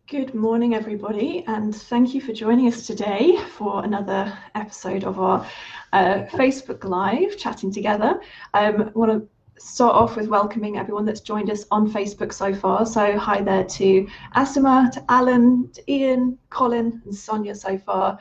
Good morning, everybody, and thank you for joining us today for another episode of our Facebook Live, Chatting Together. I want to start off with welcoming everyone that's joined us on Facebook so far. So hi there to Asima, to Alan, to Ian, Colin and Sonia so far.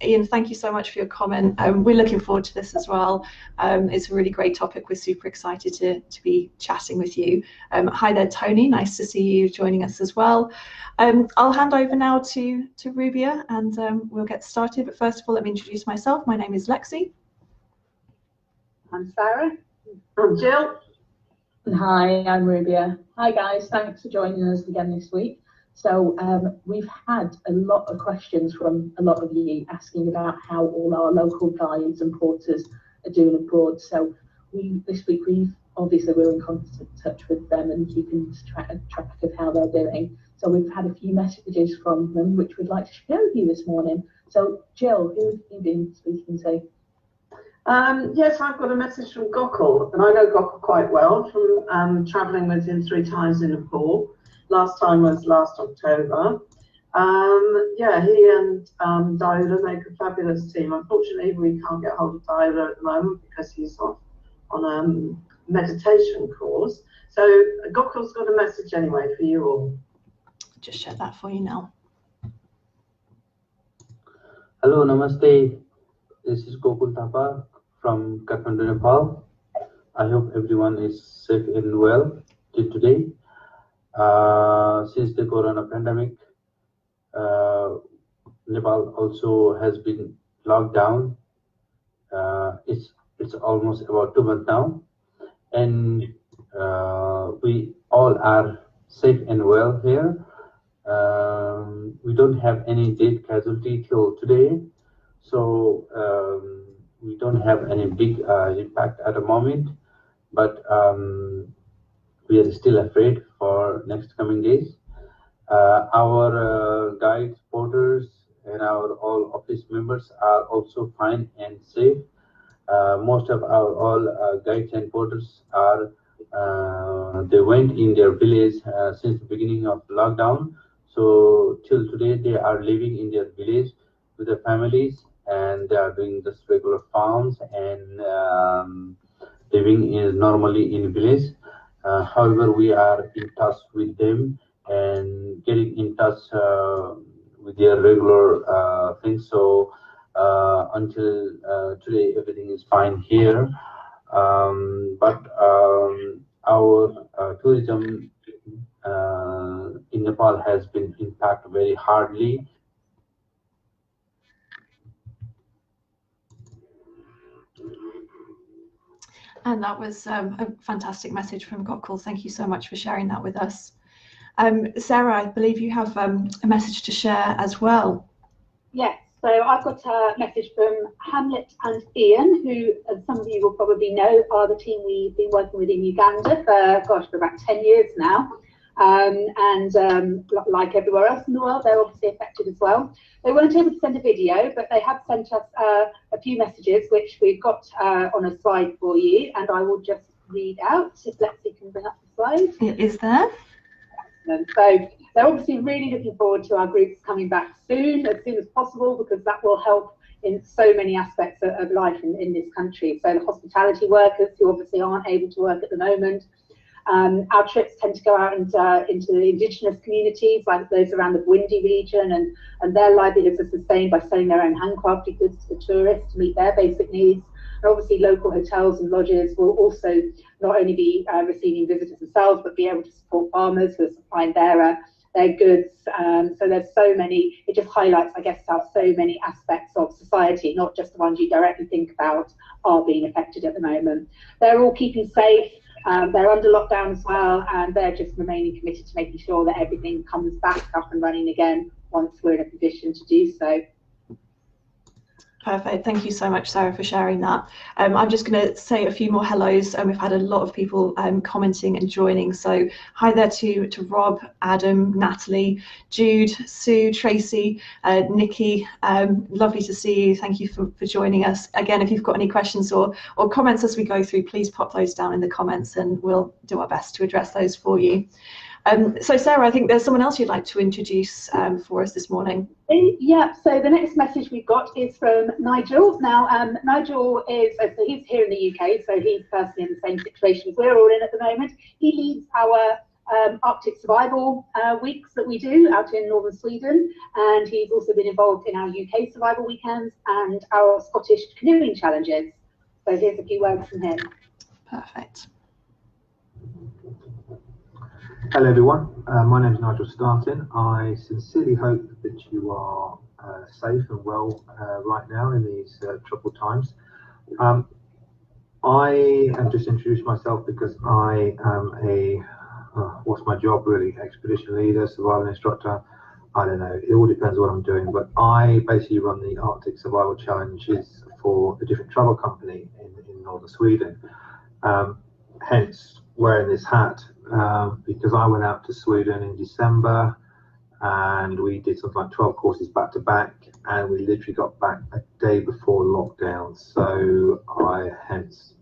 Ian, thank you so much for your comment. We're looking forward to this as well. It's a really great topic. We're super excited to be chatting with you. Hi there, Tony. Nice to see you joining us as well. I'll hand over now to Rubia and we'll get started. But first of all, let me introduce myself. My name is Lexi. I'm Sarah. I'm Jill. And hi, I'm Rubia. Hi guys, thanks for joining us again this week. So we've had a lot of questions from a lot of you asking about how all our local guides and porters are doing abroad. So this week we're in constant touch with them and keeping track of how they're doing. So we've had a few messages from them which we'd like to share with you this morning. So Jill, who have you been speaking to? Yes, I've got a message from Goku, and I know Goku quite well from travelling with him 3 times in Nepal. Last time was last October. Yeah, he and Daila make a fabulous team. Unfortunately, we can't get hold of Daila at the moment because he's off on a meditation course. So Goku's got a message anyway for you all. Just share that for you now. Hello, namaste. This is Goku Tapa from Kathmandu, Nepal. I hope everyone is safe and well today. Since the corona pandemic, Nepal also has been locked down. It's almost about 2 months now, and we all are safe and well here. We don't have any death casualty till today, so we don't have any big impact at the moment, but we are still afraid for next coming days. Our guides, porters, and our all office members are also fine and safe. Most of our all guides and porters are they went in their village since the beginning of lockdown. So till today they are living in their village with their families, and they are doing just regular farms and living normally in village. However, we are in touch with them and getting in touch with their regular things. So until today, everything is fine here. But our tourism in Nepal has been impacted very hardly. And that was a fantastic message from Gokul. Thank you so much for sharing that with us. Sarah, I believe you have a message to share as well. Yes, so I've got a message from Hamlet and Ian, who, as some of you will probably know, are the team we've been working with in Uganda for about 10 years now. Like everywhere else in the world, they're obviously affected as well. They weren't able to send a video, but they have sent us a few messages, which we've got on a slide for you, and I will just read out, if Lexi can bring up the slide. It is there. So they're obviously really looking forward to our groups coming back as soon as possible, because that will help in so many aspects of life in this country. So the hospitality workers who obviously aren't able to work at the moment. Our trips tend to go out into the indigenous communities, like those around the Bwindi region, and their livelihoods are sustained by selling their own handcrafted goods to tourists to meet their basic needs. And obviously local hotels and lodges will also not only be receiving visitors themselves, but be able to support farmers who are supplying their goods. So there's so many, it just highlights, I guess, how so many aspects of society, not just the ones you directly think about, are being affected at the moment. They're all keeping safe. They're under lockdown as well, and they're just remaining committed to making sure that everything comes back up and running again once we're in a position to do so. Perfect. Thank you so much, Sarah, for sharing that. I'm just going to say a few more hellos. We've had a lot of people commenting and joining. So hi there to Rob, Adam, Natalie, Jude, Sue, Tracy, Nikki. Lovely to see you. Thank you for joining us. Again, if you've got any questions or comments as we go through, please pop those down in the comments and we'll do our best to address those for you. So Sarah, I think there's someone else you'd like to introduce for us this morning. Yeah, so the next message we've got is from Nigel. Now, Nigel is, so he's here in the UK, so he's personally in the same situation as we're all in at the moment. He leads our Arctic survival weeks that we do out in northern Sweden, and he's also been involved in our UK survival weekends and our Scottish canoeing challenges. So here's a few words from him. Perfect. Hello everyone, my name is Nigel Startin. I sincerely hope that you are safe and well right now in these troubled times. I am just introducing myself because I am a, what's my job really, expedition leader, survival instructor, I don't know, it all depends what I'm doing, but I basically run the Arctic survival challenges for a different travel company in northern Sweden. Hence wearing this hat, because I went out to Sweden in December and we did something like 12 courses back to back, and we literally got back a day before lockdown, so I hence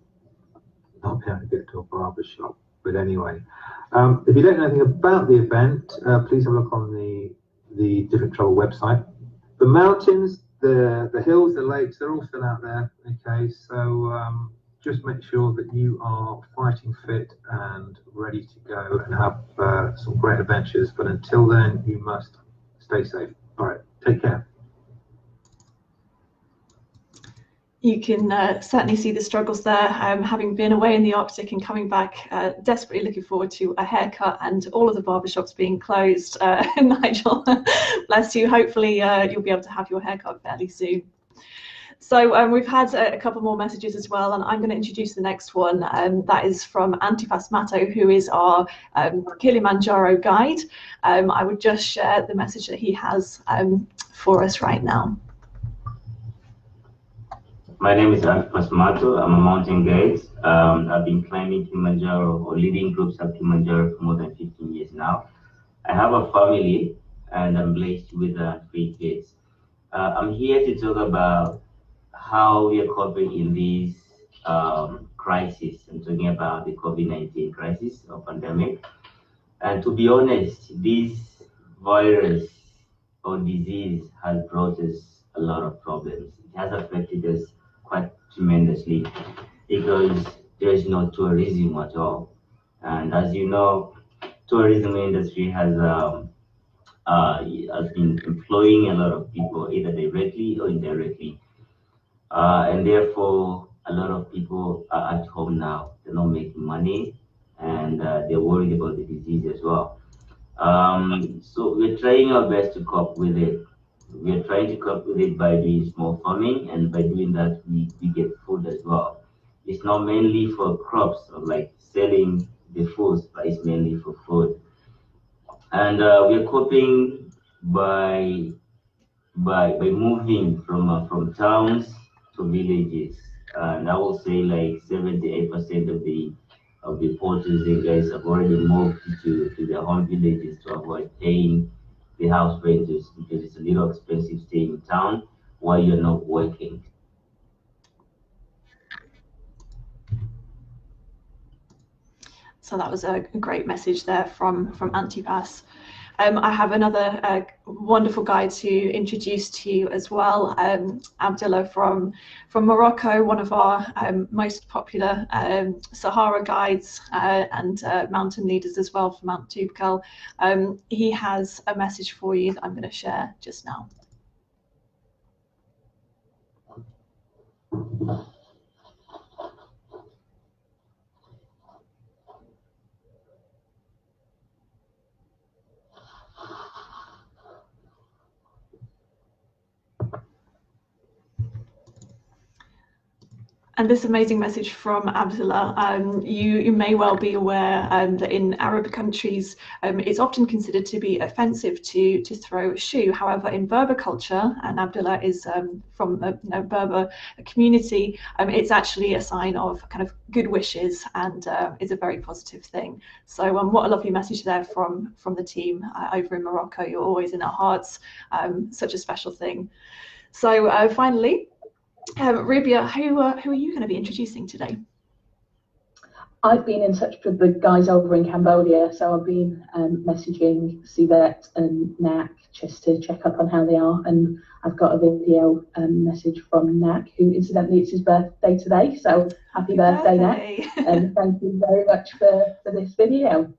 not being able to get to a barber shop. But anyway, if you don't know anything about the event, please have a look on the Different Travel website. The mountains, the hills, the lakes, they're all still out there. Okay, so just make sure that you are fighting fit and ready to go and have some great adventures. But until then, you must stay safe. All right, take care. You can certainly see the struggles there, having been away in the Arctic and coming back, desperately looking forward to a haircut and all of the barbershops being closed. Nigel, bless you. Hopefully you'll be able to have your haircut fairly soon. So we've had a couple more messages as well, and I'm going to introduce the next one. That is from Antipas Mato, who is our Kilimanjaro guide. I would just share the message that he has for us right now. My name is Antipas Mato. I'm a mountain guide. I've been climbing Kilimanjaro or leading groups of Kilimanjaro for more than 15 years now. I have a family and I'm blessed with 3 kids. I'm here to talk about how we are coping in this crisis. I'm talking about the COVID-19 crisis or pandemic. And to be honest, this virus or disease has brought us a lot of problems. It has affected us quite tremendously because there is no tourism at all. And as you know, tourism industry has been employing a lot of people, either directly or indirectly. And therefore, a lot of people are at home now. They're not making money, and they're worried about the disease as well. So we're trying our best to cope with it. We're trying to cope with it by doing small farming, and by doing that, we get food as well. It's not mainly for crops or like selling the foods, but it's mainly for food. And we're coping by moving from towns to villages, and I will say like 78% of the porters and guys have already moved to their home villages to avoid paying the house renters, because it's a little expensive staying in town while you're not working. So that was a great message there from Antipas. I have another wonderful guide to introduce to you as well. Abdullah from Morocco, one of our most popular Sahara guides and mountain leaders as well from Mount Toubkal. He has a message for you that I'm going to share just now. And this amazing message from Abdullah, you may well be aware that in Arab countries, it's often considered to be offensive to throw a shoe. However, in Berber culture, and Abdullah is from a Berber community, it's actually a sign of kind of good wishes and is a very positive thing. So what a lovely message there from the team over in Morocco. You're always in our hearts, such a special thing. So finally, Rubia, who are you going to be introducing today? I've been in touch with the guys over in Cambodia, so I've been messaging Suvette and Nak just to check up on how they are, and I've got a video message from Nak, who incidentally it's his birthday today, so happy birthday, Nak, and thank you very much for this video.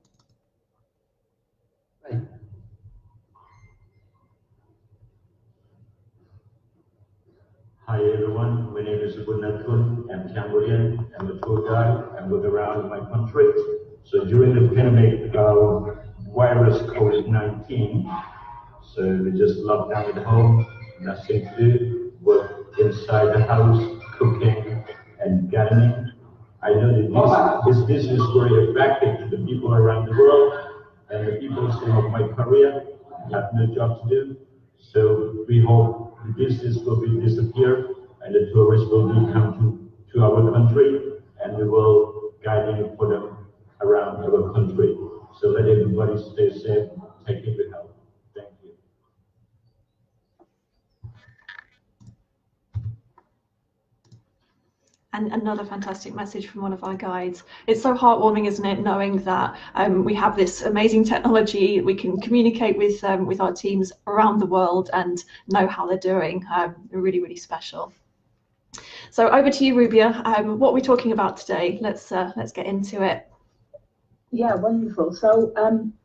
Hi everyone, my name is Kun. I'm Cambodian. I'm a tour guide. I look around my country. So during the pandemic virus COVID-19, so we just locked down at home, nothing to do, work inside the house, cooking and gardening. I know that this business is very attractive to the people around the world, and the people of my career have no job to do. So we hope the business will be disappear and the tourists will be come to our country, and we will guide them for them around our country. So let everybody stay safe, take good health. Thank you. And another fantastic message from one of our guides. It's so heartwarming, isn't it, knowing that we have this amazing technology, we can communicate with our teams around the world and know how they're doing. Really, really special. So over to you, Rubia. What are we talking about today? Let's get into it. Yeah, wonderful. So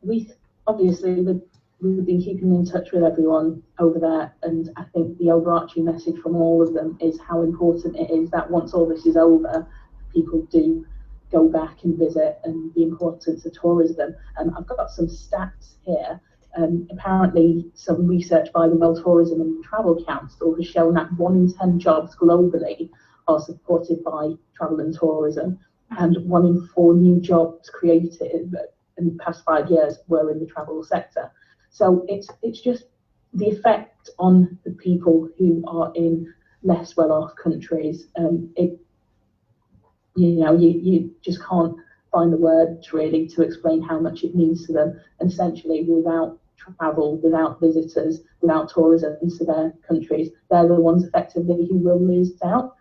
we've been keeping in touch with everyone over there, and I think the overarching message from all of them is how important it is that once all this is over, people do go back and visit, and the importance of tourism. I've got some stats here. Apparently, some research by the World Tourism and Travel Council has shown that 1 in 10 jobs globally are supported by travel and tourism, and 1 in 4 new jobs created in the past 5 years were in the travel sector. So it's just the effect on the people who are in less well-off countries. You just can't find the words really to explain how much it means to them. And essentially, without travel, without visitors, without tourism into their countries, they're the ones effectively who will lose out.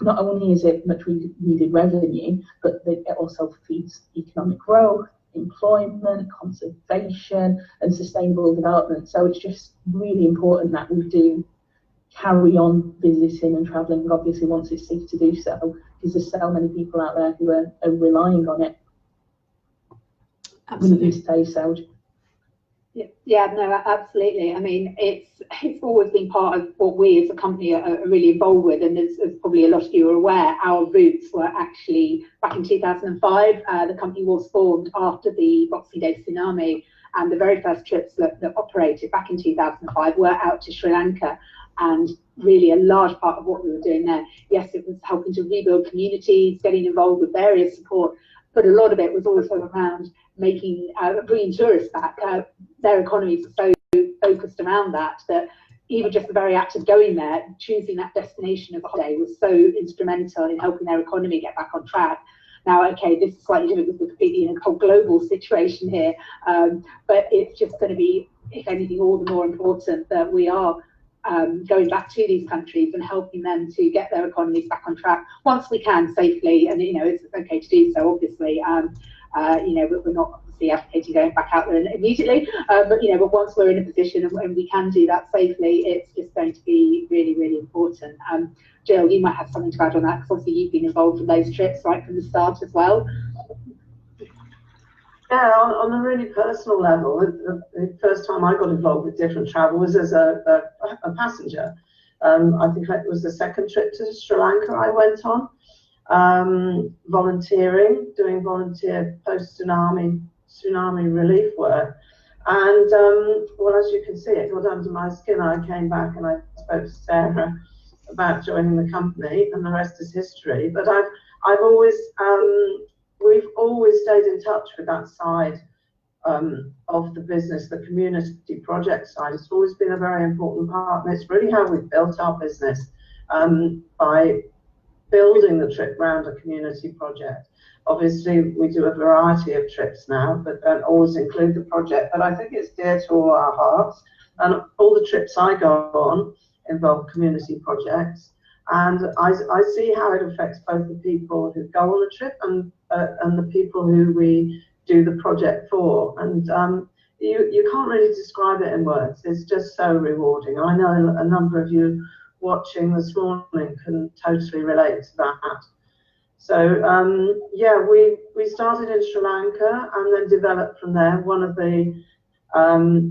Not only is it much needed revenue, but it also feeds economic growth, employment, conservation and sustainable development. So it's just really important that we do carry on visiting and travelling, obviously once it's safe to do so, because there's so many people out there who are relying on it. Absolutely. We need to say so. Yeah, no, absolutely. I mean, it's always been part of what we as a company are really involved with, and as probably a lot of you are aware, our roots were actually back in 2005. The company was formed after the Boxing Day tsunami, and the very first trips that operated back in 2005 were out to Sri Lanka. And really a large part of what we were doing there, yes, it was helping to rebuild communities, getting involved with various support, but a lot of it was also around bringing tourists back. Their economies are so focused around that even just the very act of going there, choosing that destination of holiday was so instrumental in helping their economy get back on track. Now, okay, this is slightly different because we're completely in a global situation here, but it's just going to be, if anything, all the more important that we are going back to these countries and helping them to get their economies back on track once we can safely. And it's okay to do so, obviously. But we're not obviously advocating going back out there immediately. But once we're in a position and we can do that safely, it's just going to be really, really important. Jill, you might have something to add on that, because obviously you've been involved in those trips right from the start as well. Yeah, on a really personal level, the first time I got involved with different travel was as a passenger. I think it was the second trip to Sri Lanka I went on, volunteering, doing volunteer post-tsunami relief work. And well, as you can see, it got under my skin. I came back and I spoke to Sarah about joining the company, and the rest is history. But we've always stayed in touch with that side of the business, the community project side. It's always been a very important part, and it's really how we've built our business, by building the trip around a community project. Obviously, we do a variety of trips now, but don't always include the project, but I think it's dear to all our hearts. And all the trips I go on involve community projects. And I see how it affects both the people who go on the trip and and the people who we do the project for. And you can't really describe it in words. It's just so rewarding. I know a number of you watching this morning can totally relate to that. So yeah, we started in Sri Lanka and then developed from there. One of the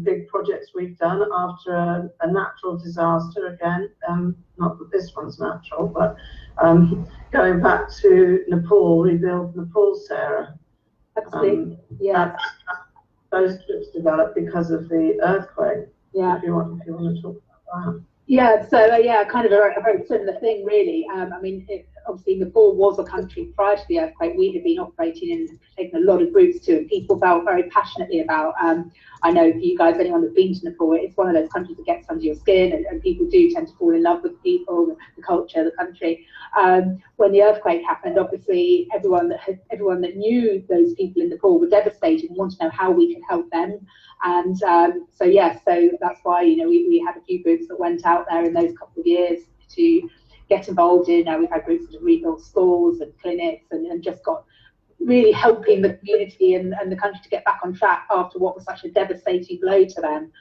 big projects we've done after a natural disaster again, not that this one's natural, but going back to Nepal, rebuild Nepal, Sarah. Yeah. Those trips developed because of the earthquake. Yeah. If you want to talk about that. Yeah, so yeah, kind of a very similar thing, really. I mean, obviously Nepal was a country prior to the earthquake we had been operating in, taking a lot of groups to, and people felt very passionately about. I know for you guys, anyone that's been to Nepal, it's one of those countries that gets under your skin, and people do tend to fall in love with the people, the culture, the country. When the earthquake happened, obviously everyone that knew those people in Nepal were devastated and wanted to know how we could help them. And so that's why, you know, we had a few groups that went out there in those couple of years to get involved in. We've had groups that have rebuilt schools and clinics and just got really helping the community and the country to get back on track after what was such a devastating blow to them.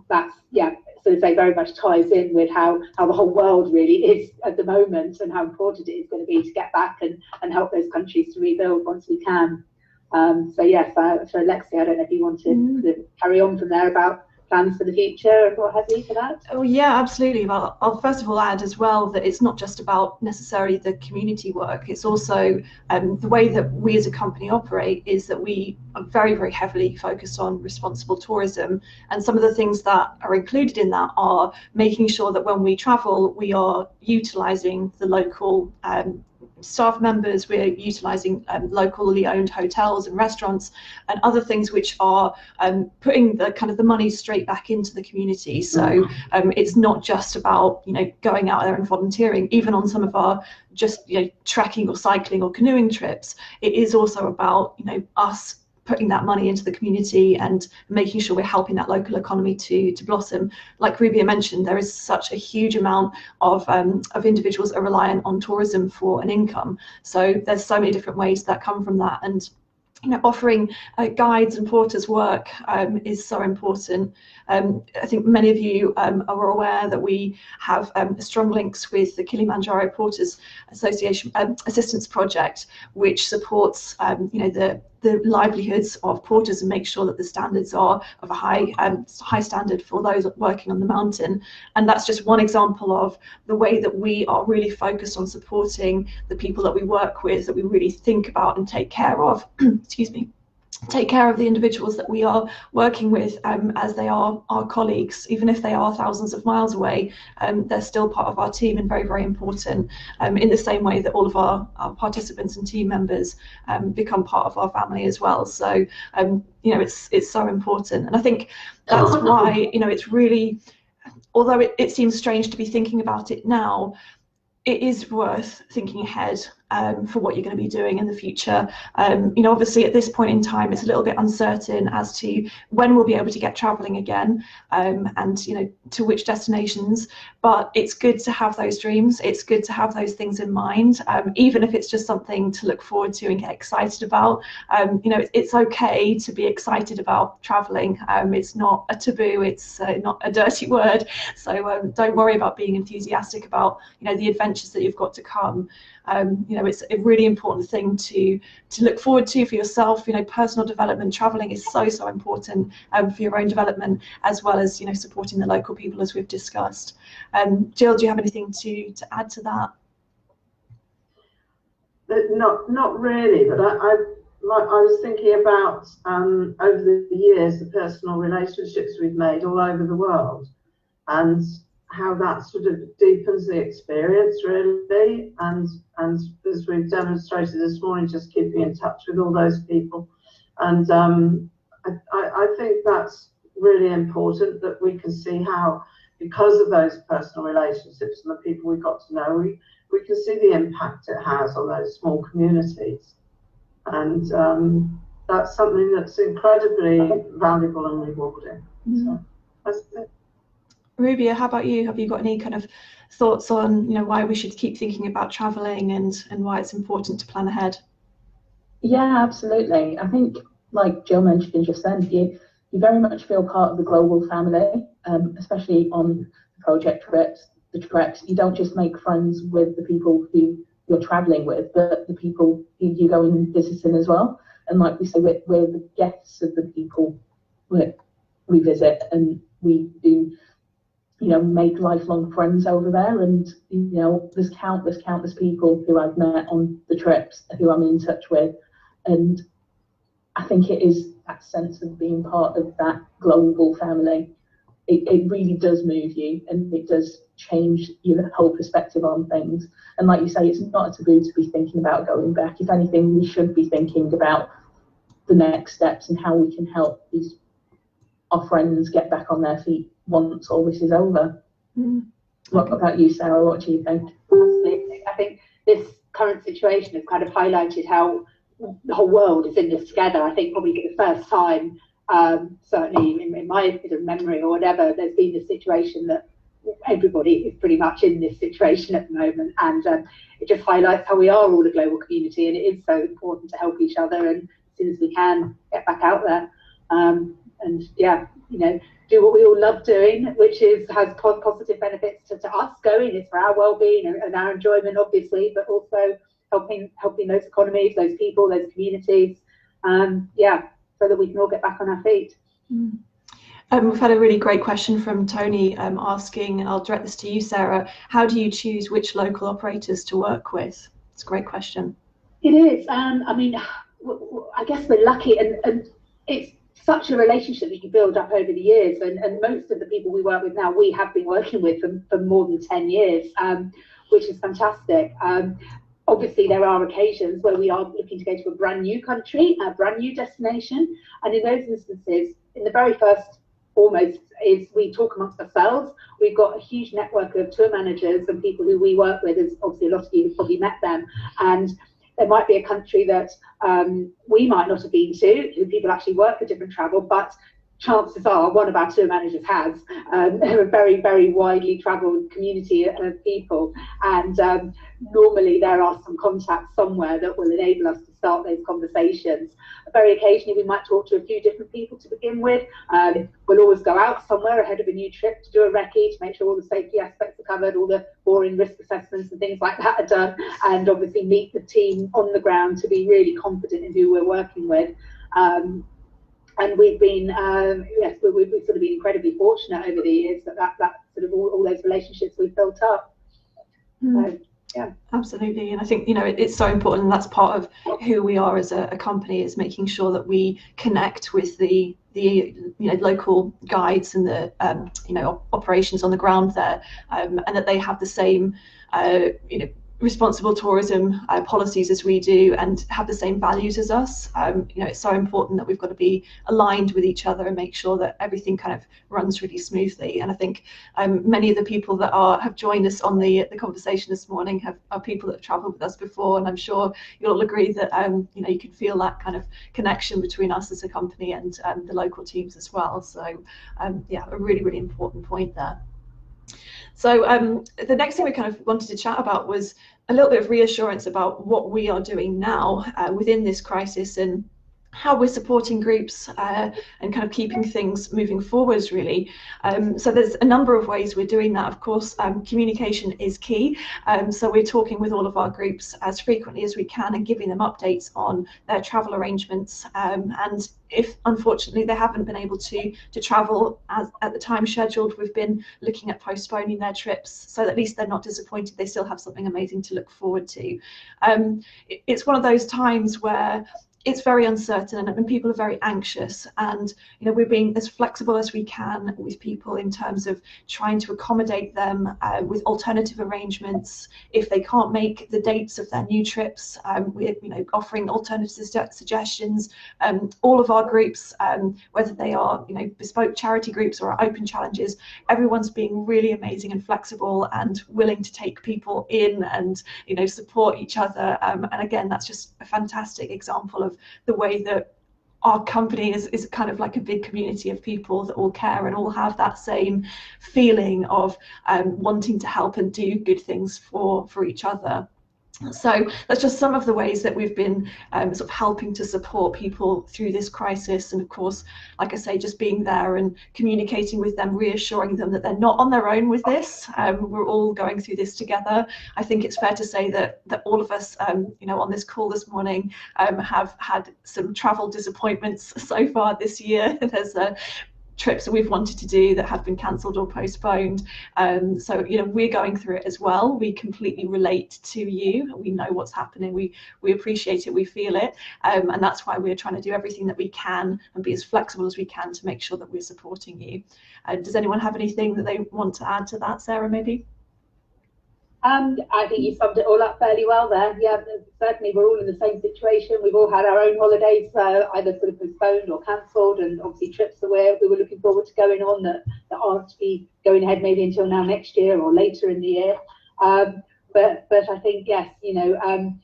That's, yeah, so to say, very much ties in with how the whole world really is at the moment, and how important it is going to be to get back and help those countries to rebuild once we can. So yes, so Lexi, I don't know if you want to carry on from there about plans for the future and what have you for that. Oh yeah, absolutely. Well, I'll first of all add as well that it's not just about necessarily the community work. It's also the way that we as a company operate is that we are very, very heavily focused on responsible tourism, and some of the things that are included in that are making sure that when we travel, we are utilising the local staff members, we're utilising locally owned hotels and restaurants and other things which are putting the kind of the money straight back into the community. So it's not just about, you know, going out there and volunteering. Even on some of our just, you know, trekking or cycling or canoeing trips, it is also about, you know, us putting that money into the community and making sure we're helping that local economy to blossom. Like Rubia mentioned, there is such a huge amount of individuals that are reliant on tourism for an income. So there's so many different ways that come from that, and you know, offering guides and porters work is so important. I think many of you are aware that we have strong links with the Kilimanjaro Porters Association Assistance Project, which supports you know, the livelihoods of porters and make sure that the standards are of a high standard for those working on the mountain. And that's just one example of the way that we are really focused on supporting the people that we work with, that we really think about and take care of. Excuse me. Take care of the individuals that we are working with as they are our colleagues. Even if they are thousands of miles away, they're still part of our team and very, very important, in the same way that all of our participants and team members become part of our family as well. So you know, it's so important, and I think that's why, you know, it's really, although it seems strange to be thinking about it now, it is worth thinking ahead for what you're going to be doing in the future. You know, obviously at this point in time, it's a little bit uncertain as to when we'll be able to get traveling again, and you know, to which destinations. But it's good to have those dreams. It's good to have those things in mind, even if it's just something to look forward to and get excited about. You know, it's okay to be excited about traveling. It's not a taboo. It's not a dirty word. So don't worry about being enthusiastic about, you know, the adventures that you've got to come. You know, it's a really important thing to look forward to for yourself. You know, personal development, traveling is so important for your own development, as well as, you know, supporting the local people, as we've discussed. Jill, do you have anything to add to that? Not really, but I was thinking about over the years the personal relationships we've made all over the world, and how that sort of deepens the experience really, and as we've demonstrated this morning, just keeping in touch with all those people. And I think that's really important, that we can see how, because of those personal relationships and the people we got to know, we can see the impact it has on those small communities. And that's something that's incredibly valuable and rewarding. So that's it. Rubia, how about you? Have you got any kind of thoughts on, why we should keep thinking about traveling and why it's important to plan ahead? Yeah, absolutely. I think, like Jill mentioned just then, you very much feel part of the global family, especially on project trips, the treks. You don't just make friends with the people who you're traveling with, but the people who you go and visiting as well. And like we say, we're the guests of the people we visit, and we do, make lifelong friends over there. And, there's countless people who I've met on the trips who I'm in touch with. And I think it is that sense of being part of that global family. It really does move you, and it does change your whole perspective on things. And like you say, it's not a taboo to be thinking about going back. If anything, we should be thinking about the next steps and how we can help our friends get back on their feet once all this is over. What about you, Sarah? What do you think? Absolutely. I think this current situation has kind of highlighted how the whole world is in this together. I think probably for the first time, certainly in my memory or whatever, there's been this situation that everybody is pretty much in this situation at the moment, and it just highlights how we are all a global community, and it is so important to help each other, and as soon as we can, get back out there, and yeah, do what we all love doing, which has positive benefits to us going. It's for our well-being and our enjoyment, obviously, but also helping those economies, those people, those communities, so that we can all get back on our feet. We've had a really great question from Tony asking, and I'll direct this to you, Sarah, how do you choose which local operators to work with? It's a great question. It is. I mean, I guess we're lucky, and it's such a relationship that you build up over the years, and most of the people we work with now, we have been working with for more than 10 years, which is fantastic. Obviously, there are occasions where we are looking to go to a brand new country, a brand new destination, and in those instances, in the very first almost is we talk amongst ourselves. We've got a huge network of tour managers and people who we work with, as obviously a lot of you have probably met them, and there might be a country that we might not have been to, who people actually work for different travel, but chances are one of our tour managers has. They're a very, very widely travelled community of people, and normally there are some contacts somewhere that will enable us to start those conversations. Very occasionally we might talk to a few different people to begin with. We'll always go out somewhere ahead of a new trip to do a recce, to make sure all the safety aspects are covered, all the boring risk assessments and things like that are done, and obviously meet the team on the ground to be really confident in who we're working with. And we've been, yes, we've sort of been incredibly fortunate over the years that sort of all those relationships we've built up. So, yeah. Absolutely, and I think it's so important, and that's part of who we are as a company, is making sure that we connect with the local guides and the operations on the ground there, and that they have the same responsible tourism policies as we do, and have the same values as us. It's so important that we've got to be aligned with each other and make sure that everything kind of runs really smoothly. And I think many of the people that have joined us on the conversation this morning are people that have travelled with us before, and I'm sure you'll all agree that you can feel that kind of connection between us as a company and the local teams as well. So yeah, a really, really important point there. So the next thing we kind of wanted to chat about was a little bit of reassurance about what we are doing now within this crisis, and how we're supporting groups and kind of keeping things moving forwards, really. So there's a number of ways we're doing that. Of course, communication is key. So we're talking with all of our groups as frequently as we can and giving them updates on their travel arrangements. And if unfortunately they haven't been able to travel at the time scheduled, we've been looking at postponing their trips, so at least they're not disappointed. They still have something amazing to look forward to. It's one of those times where it's very uncertain and people are very anxious, and we're being as flexible as we can with people in terms of trying to accommodate them with alternative arrangements. If they can't make the dates of their new trips, we're offering alternative suggestions. All of our groups, whether they are bespoke charity groups or open challenges, everyone's being really amazing and flexible and willing to take people in and support each other. And again, that's just a fantastic example of the way that our company is kind of like a big community of people that all care and all have that same feeling of wanting to help and do good things for each other. So that's just some of the ways that we've been sort of helping to support people through this crisis. And of course, like I say, just being there and communicating with them, reassuring them that they're not on their own with this. We're all going through this together. I think it's fair to say that all of us, you know, on this call this morning have had some travel disappointments so far this year. There's trips that we've wanted to do that have been cancelled or postponed. So, you know, we're going through it as well. We completely relate to you. We know what's happening. We appreciate it. We feel it. And that's why we're trying to do everything that we can and be as flexible as we can to make sure that we're supporting you. Does anyone have anything that they want to add to that, Sarah, maybe? I think you summed it all up fairly well there. Yeah, certainly we're all in the same situation. We've all had our own holidays either sort of postponed or cancelled, and obviously trips that we were looking forward to going on that aren't to be going ahead maybe until now next year or later in the year. But I think, yes, you know,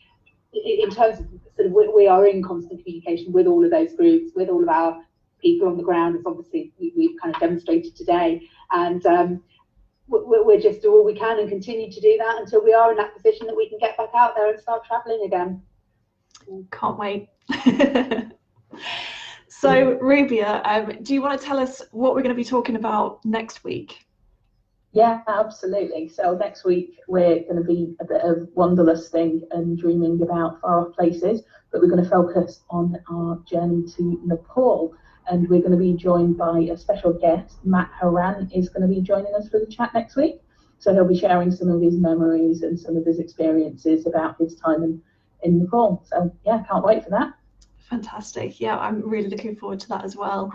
in terms of sort of we are in constant communication with all of those groups, with all of our people on the ground, as obviously we've kind of demonstrated today. And we're just do all we can and continue to do that until we are in that position that we can get back out there and start travelling again. Can't wait. So Rubia, do you want to tell us what we're going to be talking about next week? Yeah, absolutely. So next week we're going to be a bit of wanderlusting and dreaming about far off places, but we're going to focus on our journey to Nepal. And we're going to be joined by a special guest. Matt Haran is going to be joining us for the chat next week. So he'll be sharing some of his memories and some of his experiences about his time in Nepal. So yeah, can't wait for that. Fantastic. Yeah, I'm really looking forward to that as well.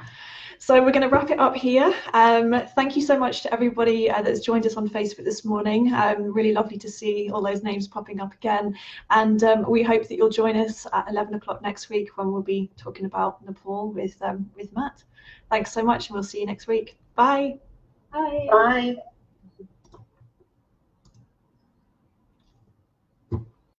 So we're going to wrap it up here. Thank you so much to everybody that's joined us on Facebook this morning. Really lovely to see all those names popping up again. And we hope that you'll join us at 11 o'clock next week when we'll be talking about Nepal with Matt. Thanks so much, and we'll see you next week. Bye. Bye. Bye.